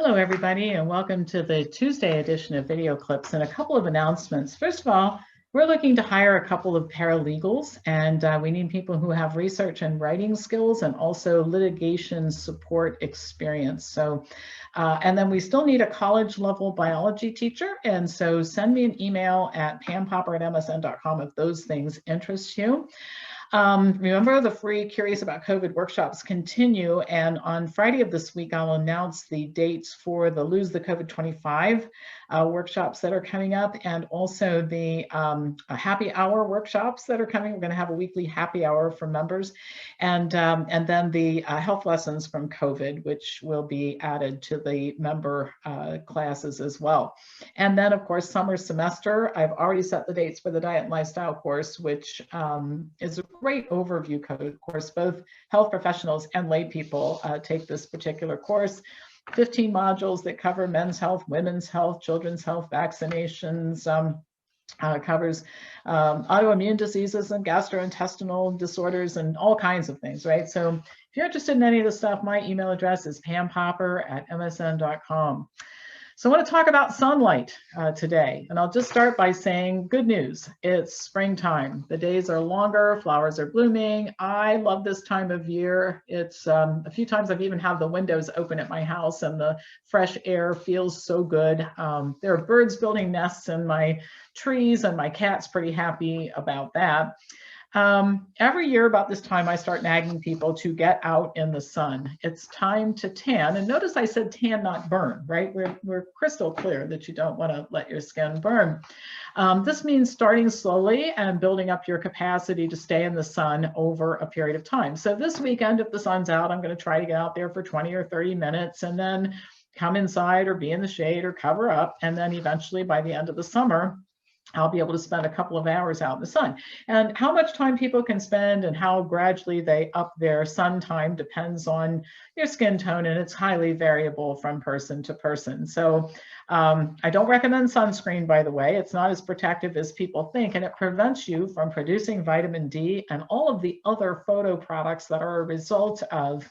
Hello, everybody, and welcome to the Tuesday edition of Video Clips and a couple of announcements. First of all, we're looking to hire a couple of paralegals, and we need people who have research and writing skills and also litigation support experience. And then we still need a college-level biology teacher, and so send me an email at pampopper@msn.com if those things interest you. Remember, the free Curious About COVID workshops continue, and on Friday of this week, I'll announce the dates for the Lose the COVID 25 workshops that are coming up, and also the happy hour workshops that are coming. We're going to have a weekly happy hour for members, and then the health lessons from COVID, which will be added to the member classes as well. And then, of course, summer semester. I've already set the dates for the diet and lifestyle course, which is a great overview course. Both health professionals and lay people take this particular course. 15 modules that cover men's health, women's health, children's health, vaccinations, covers autoimmune diseases and gastrointestinal disorders and all kinds of things, right? So if you're interested in any of this stuff, my email address is pampopper@msn.com. So I want to talk about sunlight today, and I'll just start by saying good news. It's springtime. The days are longer, flowers are blooming. I love this time of year. It's a few times I've even had the windows open at my house and the fresh air feels so good. There are birds building nests in my trees and my cat's pretty happy about that. Every year about this time, I start nagging people to get out in the sun. It's time to tan. And notice I said tan, not burn, right? We're crystal clear that you don't want to let your skin burn. This means starting slowly and building up your capacity to stay in the sun over a period of time. So this weekend, if the sun's out, I'm going to try to get out there for 20 or 30 minutes and then come inside or be in the shade or cover up. And then eventually by the end of the summer, I'll be able to spend a couple of hours out in the sun. And how much time people can spend and how gradually they up their sun time depends on your skin tone, and it's highly variable from person to person. So I don't recommend sunscreen, by the way. It's not as protective as people think, and it prevents you from producing vitamin D and all of the other photo products that are a result of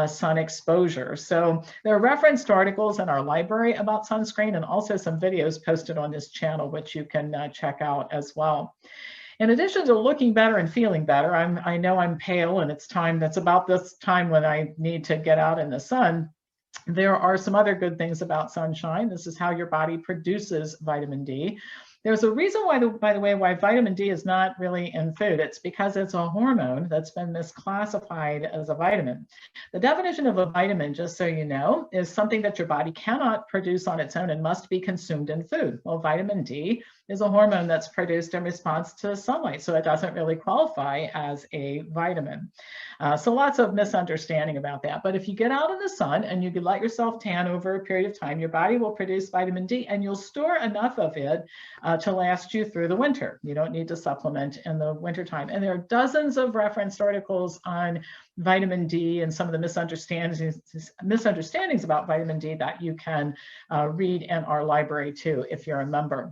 sun exposure. So there are referenced articles in our library about sunscreen and also some videos posted on this channel, which you can check out as well. In addition to looking better and feeling better, I know I'm pale and that's about this time when I need to get out in the sun. There are some other good things about sunshine. This is how your body produces vitamin D. There's a reason why, by the way, why vitamin D is not really in food. It's because it's a hormone that's been misclassified as a vitamin. The definition of a vitamin, just so you know, is something that your body cannot produce on its own and must be consumed in food. Well, vitamin D is a hormone that's produced in response to sunlight, so it doesn't really qualify as a vitamin. So lots of misunderstanding about that. But if you get out in the sun and you can let yourself tan over a period of time, your body will produce vitamin D and you'll store enough of it to last you through the winter. You don't need to supplement in the wintertime. And there are dozens of referenced articles on vitamin D and some of the misunderstandings about vitamin D that you can read in our library too, if you're a member.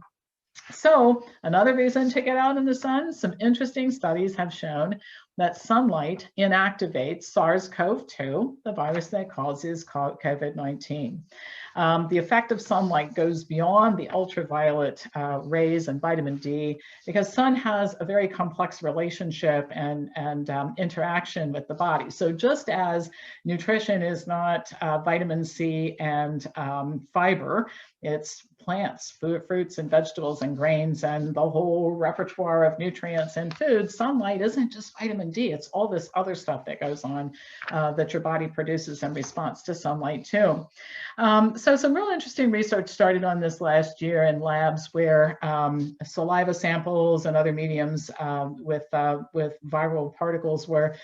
So another reason to get out in the sun, some interesting studies have shown that sunlight inactivates SARS-CoV-2, the virus that causes COVID-19. The effect of sunlight goes beyond the ultraviolet rays and vitamin D because sun has a very complex relationship and interaction with the body. So just as nutrition is not vitamin C and fiber, it's plants, fruits and vegetables and grains and the whole repertoire of nutrients and food. Sunlight isn't just vitamin D, it's all this other stuff that goes on that your body produces in response to sunlight too. So some real interesting research started on this last year in labs where saliva samples and other mediums with viral particles were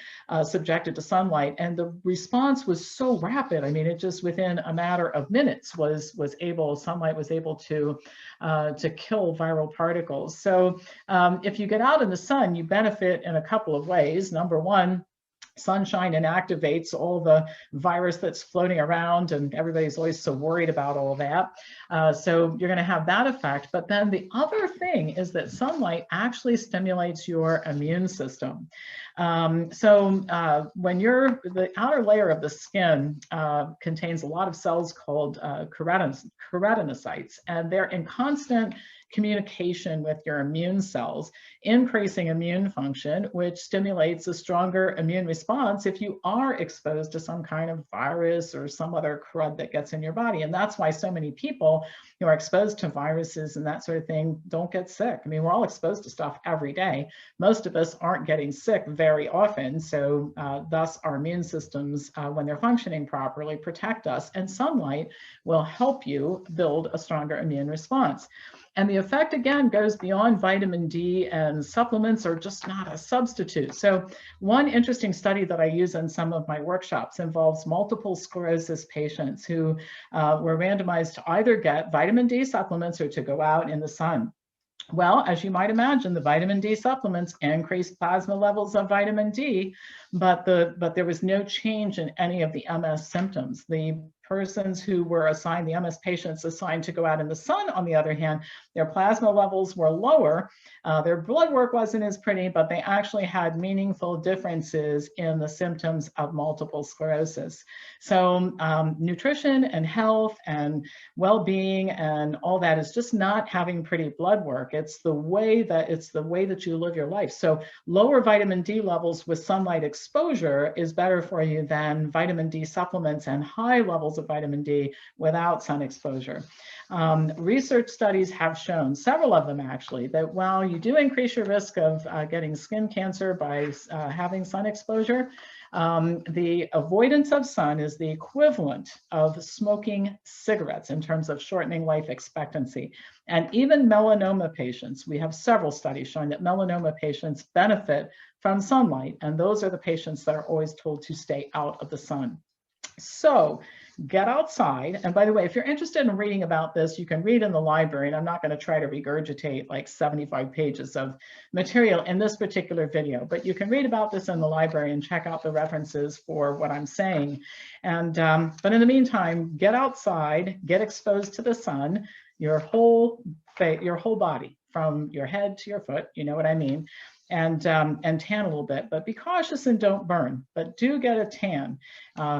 subjected to sunlight, and the response was so rapid. I mean, it just within a matter of minutes sunlight was able to kill viral particles. So if you get out in the sun, you benefit in a couple of ways. Number one, sunshine inactivates all the virus that's floating around, and everybody's always so worried about all that. So you're going to have that effect. But then the other thing is that sunlight actually stimulates your immune system. When the outer layer of the skin contains a lot of cells called keratinocytes, and they're in constant communication with your immune cells, increasing immune function, which stimulates a stronger immune response if you are exposed to some kind of virus or some other crud that gets in your body. And that's why so many people who are exposed to viruses and that sort of thing don't get sick. I mean, we're all exposed to stuff every day. Most of us aren't getting sick very often. So thus our immune systems, when they're functioning properly, protect us. And sunlight will help you build a stronger immune response. And the effect, again, goes beyond vitamin D, and supplements are just not a substitute. So one interesting study that I use in some of my workshops involves multiple sclerosis patients who were randomized to either get vitamin D supplements or to go out in the sun. Well, as you might imagine, the vitamin D supplements increase plasma levels of vitamin D, but there was no change in any of the MS symptoms. The persons who were assigned, the MS patients assigned to go out in the sun, on the other hand, their plasma levels were lower. Their blood work wasn't as pretty, but they actually had meaningful differences in the symptoms of multiple sclerosis. So nutrition and health and well-being and all that is just not having pretty blood work. It's the way that you live your life. So lower vitamin D levels with sunlight exposure is better for you than vitamin D supplements and high levels of vitamin D without sun exposure. Research studies have shown, several of them actually, that while you do increase your risk of getting skin cancer by having sun exposure, the avoidance of sun is the equivalent of smoking cigarettes in terms of shortening life expectancy. And even melanoma patients, we have several studies showing that melanoma patients benefit from sunlight, and those are the patients that are always told to stay out of the sun. So get outside. And by the way, if you're interested in reading about this, you can read in the library, and I'm not going to try to regurgitate like 75 pages of material in this particular video, but you can read about this in the library and check out the references for what I'm saying. And but in the meantime, get outside, get exposed to the sun, your whole body, from your head to your foot, you know what I mean, and tan a little bit, but be cautious and don't burn, but do get a tan.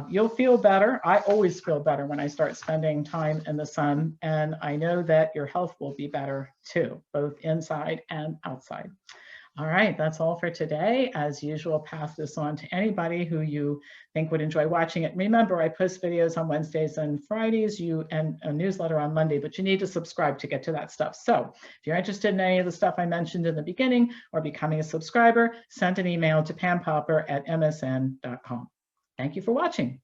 You'll feel better. I always feel better when I start spending time in the sun, and I know that your health will be better too, both inside and outside. All right, that's all for today. As usual, pass this on to anybody who you think would enjoy watching it. Remember, I post videos on Wednesdays and Fridays, and a newsletter on Monday, but you need to subscribe to get to that stuff. So if you're interested in any of the stuff I mentioned in the beginning or becoming a subscriber, send an email to pampopper@msn.com. Thank you for watching.